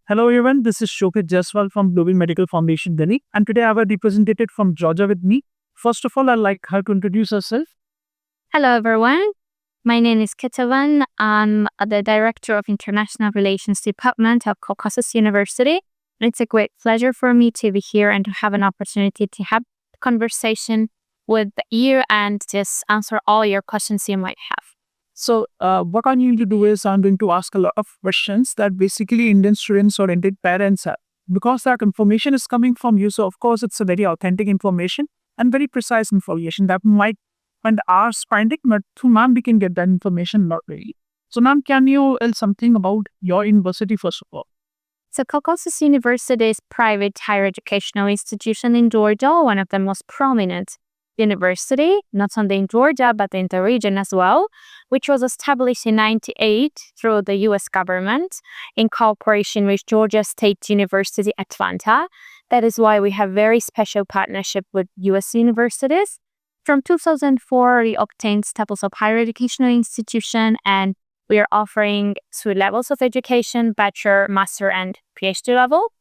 Hello everyone, this is Shobhit Jayaswal from Global Medical Foundation Delhi, and today I have a representative from Georgia with me. First of all, I'd like her to introduce herself. Hello, everyone. My name is Ketevan. I'm the Director of International Relations Department of Caucasus University. And it's a great pleasure for me to be here and to have an opportunity to have a conversation with you and just answer all your questions you might have. So, what I'm going to do is I'm going to ask a lot of questions that basically Indian students or Indian parents have. Because that information is coming from you, so of course it's a very authentic information and very precise information that might find ours finding, but through ma'am we can get that information not really. So, ma'am, can you tell something about your university first of all? So Caucasus University is a private higher educational institution in Georgia, one of the most prominent university, not only in Georgia, but in the region as well, which was established in 1998 through the U.S. government in cooperation with Georgia State University, Atlanta. That is why we have very special partnership with U.S. universities. From 2004, we obtained status of higher educational institution, and we are offering 3 levels of education: bachelor, master, and PhD level.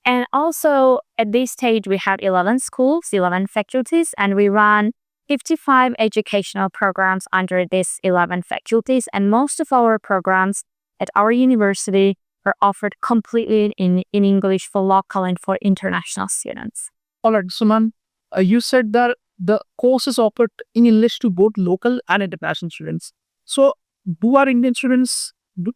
And also at this stage, we have 11 schools, 11 faculties, and we run 55 educational programs under these 11 faculties. And most of our programs at our university are offered completely in English for local and for international students. All right, so ma'am, you said that the course is offered in English to both local and international students. So, do our Indian students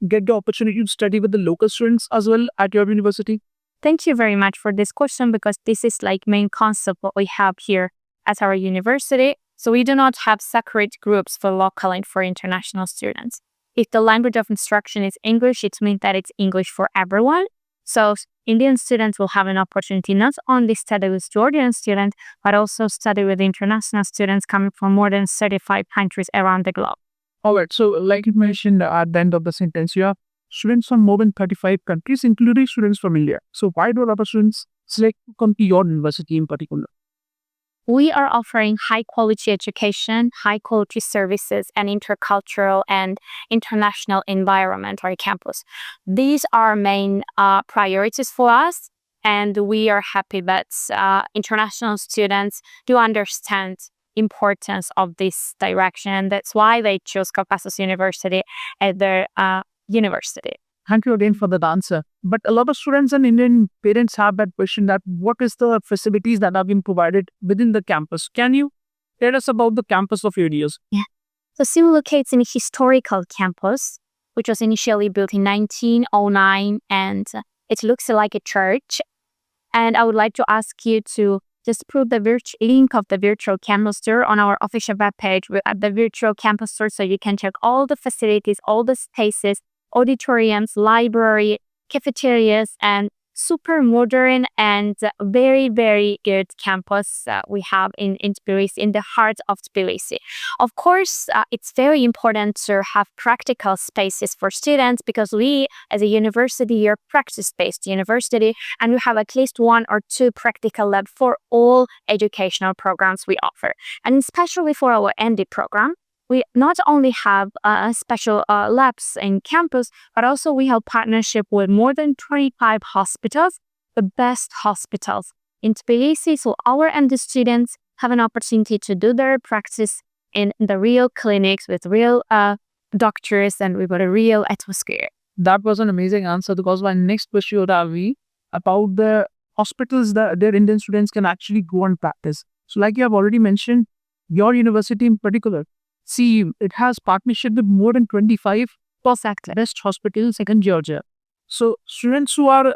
get the opportunity to study with the local students as well at your university? Thank you very much for this question, because this is like main concept what we have here at our university. So we do not have separate groups for local and for international students. If the language of instruction is English, it means that it's English for everyone. So Indian students will have an opportunity not only study with Georgian students, but also study with international students coming from more than 35 countries around the globe. All right. So, like you mentioned at the end of the sentence, you have students from more than 35 countries, including students from India. So, why do other students select to come to your university in particular? We are offering high quality education, high quality services, and intercultural and international environment or campus. These are main priorities for us, and we are happy that international students do understand importance of this direction. That's why they chose Caucasus University as their university. Thank you again for that answer. But a lot of students and Indian parents have that question that what is the facilities that have been provided within the campus? Can you tell us about the campus of your years? Yeah. So SIM locates in a historical campus, which was initially built in 1909, and it looks like a church. And I would like to ask you to just put the link of the virtual campus tour on our official webpage at the virtual campus tour, so you can check all the facilities, all the spaces, auditoriums, library, cafeterias, and super modern and very, very good campus we have in Tbilisi, in the heart of Tbilisi. Of course, it's very important to have practical spaces for students, because we as a university are practice-based university, and we have at least 1 or 2 practical labs for all educational programs we offer. And especially for our ND program, we not only have special labs in campus, but also we have partnership with more than 25 hospitals, the best hospitals in Tbilisi. So our ND students have an opportunity to do their practice in the real clinics with real doctors and with a real atmosphere. That was an amazing answer, because my next question would be about the hospitals that their Indian students can actually go and practice. So, like you have already mentioned, your university in particular, see, it has partnership with more than 25 best hospitals in Georgia. So students who are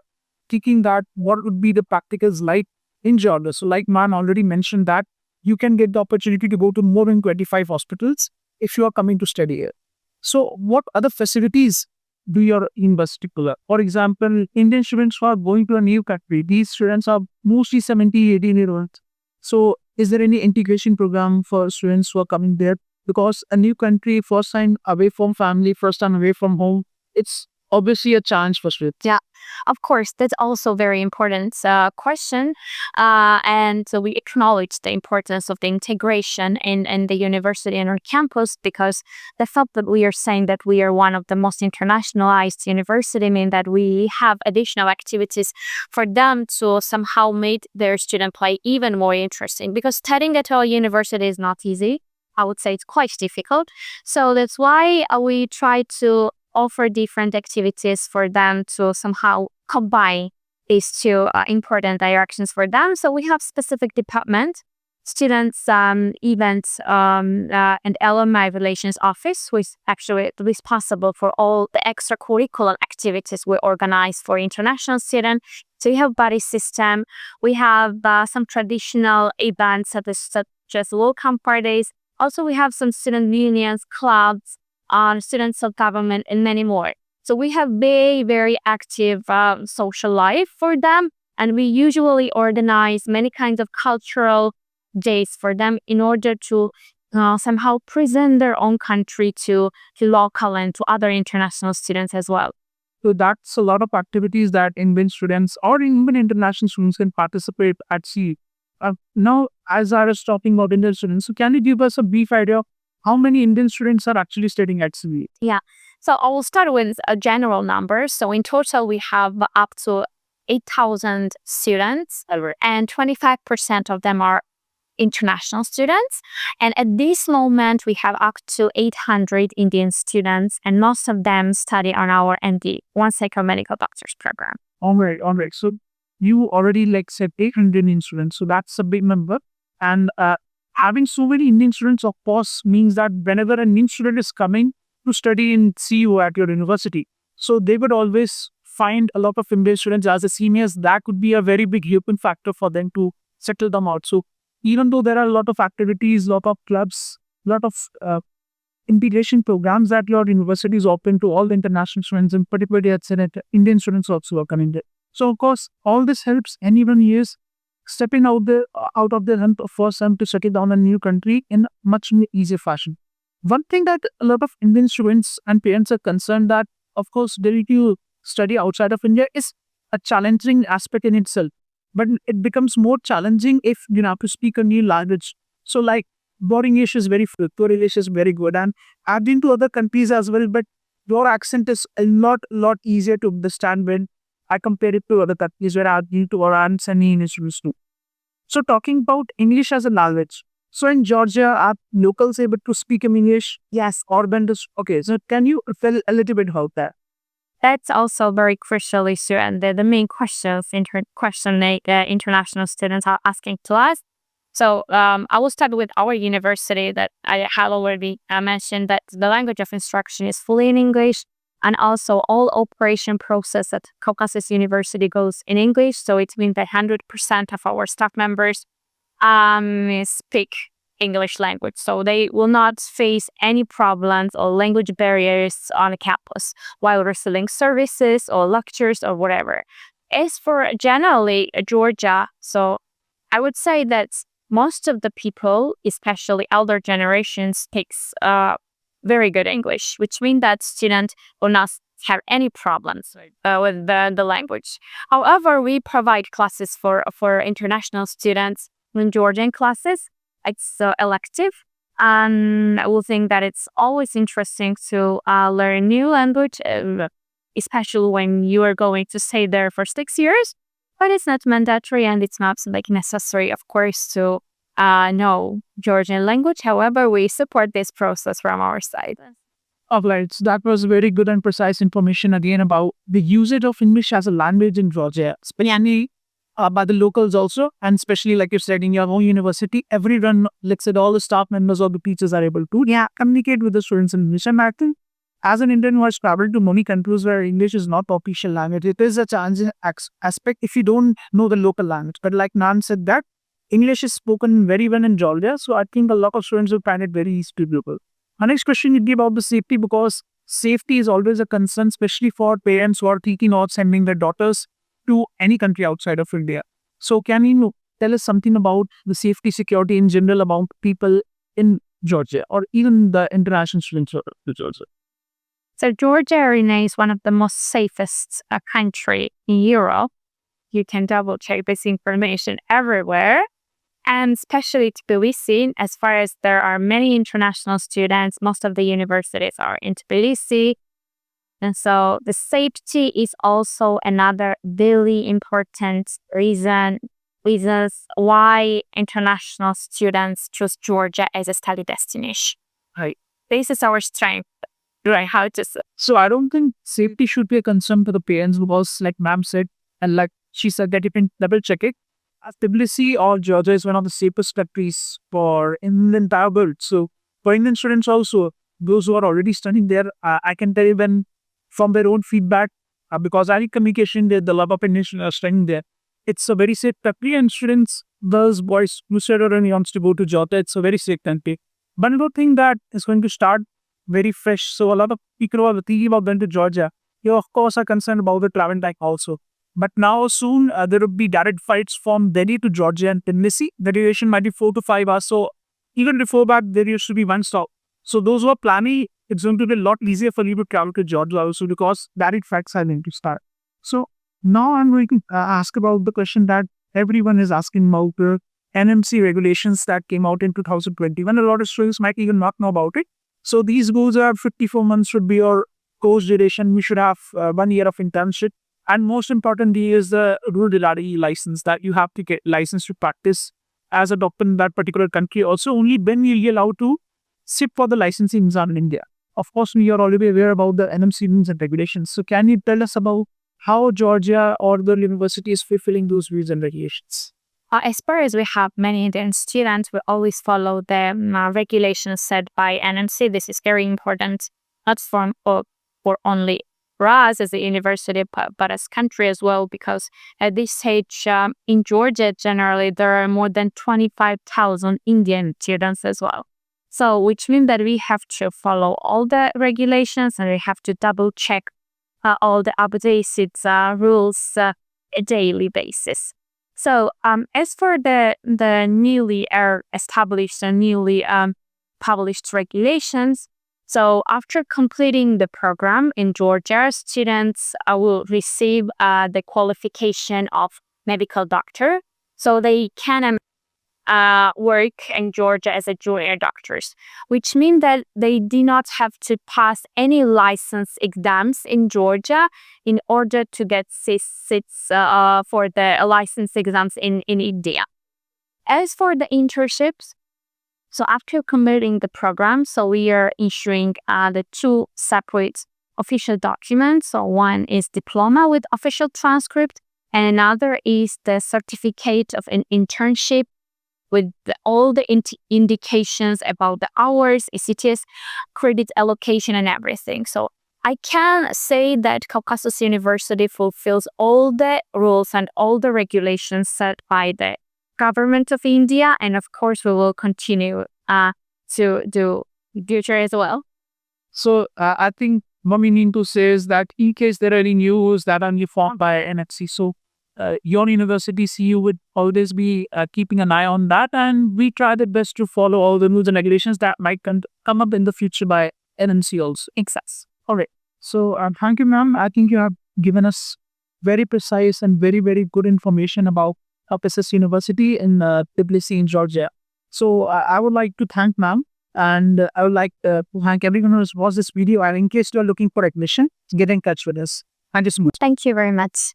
thinking that what would be the practicals like in Georgia. So like ma'am already mentioned that you can get the opportunity to go to more than 25 hospitals if you are coming to study here. So what other facilities do your university pull up? For example, Indian students who are going to a new country, these students are mostly 17, 18-year-olds. So is there any integration program for students who are coming there? Because a new country, first time away from family, first time away from home, it's obviously a challenge for students. Yeah, of course, that's also very important question. And so we acknowledge the importance of the integration in the university and our campus, because the fact that we are saying that we are one of the most internationalized university mean that we have additional activities for them to somehow make their student play even more interesting, because studying at our university is not easy. I would say it's quite difficult. So that's why we try to offer different activities for them to somehow combine these two important directions for them. So we have specific department, students events and alumni relations office, who is actually responsible for all the extracurricular activities we organize for international students. So we have buddy system, we have some traditional events such as welcome parties. Also, we have some student unions, clubs, student self-government, and many more. So we have very, very active social life for them. And we usually organize many kinds of cultural days for them in order to somehow present their own country to local and to other international students as well. So that's a lot of activities that Indian students or even international students can participate at CE. Now, as I was talking about Indian students, so can you give us a brief idea of how many Indian students are actually studying at CE? Yeah. So I will start with a general number. So in total, we have up to 8,000 students, and 25% of them are international students. And at this moment, we have up to 800 Indian students, and most of them study on our MD, One Cycle Medical Doctors program. All right. So you already said 800 Indian students. So that's a big number. And having so many Indian students, of course, means that whenever an Indian student is coming to study in CU at your university, so they would always find a lot of Indian students as a seniors. That could be a very big helping factor for them to settle them out. So even though there are a lot of activities, lot of clubs, lot of integration programs that your university is open to all the international students, and particularly at Senate, Indian students also are coming there. So of course, all this helps anyone who is stepping out of their first time to settle down in a new country in a much more easier fashion. One thing that a lot of Indian students and parents are concerned that, of course, they need to study outside of India is a challenging aspect in itself. But it becomes more challenging if you have to speak a new language. So your English is very fluent, your English is very good, and I've been to other countries as well, but your accent is a lot easier to understand when I compare it to other countries where I've been to or I'm sending English to. So talking about English as a language. So in Georgia, are locals able to speak in English? Yes. Or vendors? Okay, so can you tell a little bit about that? That's also a very crucial issue, and the main questions international students are asking to us. So I will start with our university that I have already mentioned, that the language of instruction is fully in English, and also all operation process at Caucasus University goes in English. So it means that 100% of our staff members speak English language. So they will not face any problems or language barriers on campus while receiving services or lectures or whatever. As for generally Georgia, so I would say that most of the people, especially elder generations, speaks very good English, which means that students will not have any problems with the language. However, we provide classes for international students in Georgian classes. It's elective, and I will think that it's always interesting to learn new language, especially when you are going to stay there for 6 years. But it's not mandatory, and it's not necessary, of course, to know Georgian language. However, we support this process from our side. All right, so that was very good and precise information again about the usage of English as a language in Georgia, especially by the locals also, and especially like you said in your own university, everyone, let's say all the staff members or the teachers are able to communicate with the students in English. And I think as an Indian who has traveled to many countries where English is not official language, it is a challenging aspect if you don't know the local language. But like Nan said, that English is spoken very well in Georgia, so I think a lot of students will find it very easy to do. Our next question would be about the safety, because safety is always a concern, especially for parents who are thinking of sending their daughters to any country outside of India. So can you tell us something about the safety security in general about people in Georgia or even the international students to Georgia? So Georgia remains one of the most safest country in Europe. You can double check this information everywhere. And especially Tbilisi, as far as there are many international students, most of the universities are in Tbilisi. And so the safety is also another really important reasons why international students choose Georgia as a study destination. Right. This is our strength, right? How to say. So I don't think safety should be a concern for the parents because, like ma'am said, and like she said, that you can double check it. As Tbilisi or Georgia is one of the safest countries in the entire world. So for Indian students also, those who are already studying there, I can tell you when from their own feedback, because any communication there, the love of Indian students are studying there. It's a very safe country, and students, those boys who said already wants to go to Georgia, it's a very safe country. But I don't think that is going to start very fresh. So a lot of people who are thinking about going to Georgia, you of course are concerned about the travel time also. But now soon there will be direct flights from Delhi to Georgia and Tbilisi. The duration might be 4 to 5 hours. So even before that, there used to be one stop. So those who are planning, it's going to be a lot easier for you to travel to Georgia also because direct flights are going to start. So now I'm going to ask about the question that everyone is asking about the NMC regulations that came out in 2021. A lot of students might even not know about it. So these goals are 54 months should be your course duration. We should have 1 year of internship. And most importantly is the rural delivery license that you have to get license to practice as a doctor in that particular country. Also, only when you're allowed to sit for the licensing exam in India. Of course, we are already aware about the NMC rules and regulations. So can you tell us about how Georgia or the university is fulfilling those rules and regulations? As far as we have many Indian students, we always follow the regulations set by NMC. This is very important, not for only for us as a university, but as country as well, because at this stage in Georgia, generally, there are more than 25,000 Indian students as well. So, which means that we have to follow all the regulations and we have to double check all the updated rules a daily basis. So, as for the newly established and newly published regulations, so after completing the program in Georgia, students will receive the qualification of medical doctor. So they can work in Georgia as a junior doctors, which means that they do not have to pass any license exams in Georgia in order to get seats for the license exams in India. As for the internships, so after completing the program, so we are issuing the two separate official documents. So one is diploma with official transcript, and another is the certificate of an internship with all the indications about the hours, ECTS, credit allocation, and everything. So I can say that Caucasus University fulfills all the rules and all the regulations set by the government of India, and of course we will continue to do future as well. So I think what we need to say is that in case there are any news that are informed by NFC, so your university CU would always be keeping an eye on that, and we try the best to follow all the rules and regulations that might come up in the future by NMC also. Exactly. All right. So thank you, ma'am. I think you have given us very precise and very, very good information about Caucasus University in Tbilisi in Georgia. So I would like to thank ma'am, and I would like to thank everyone who has watched this video. And in case you are looking for admission, get in touch with us. Thank you so much. Thank you very much.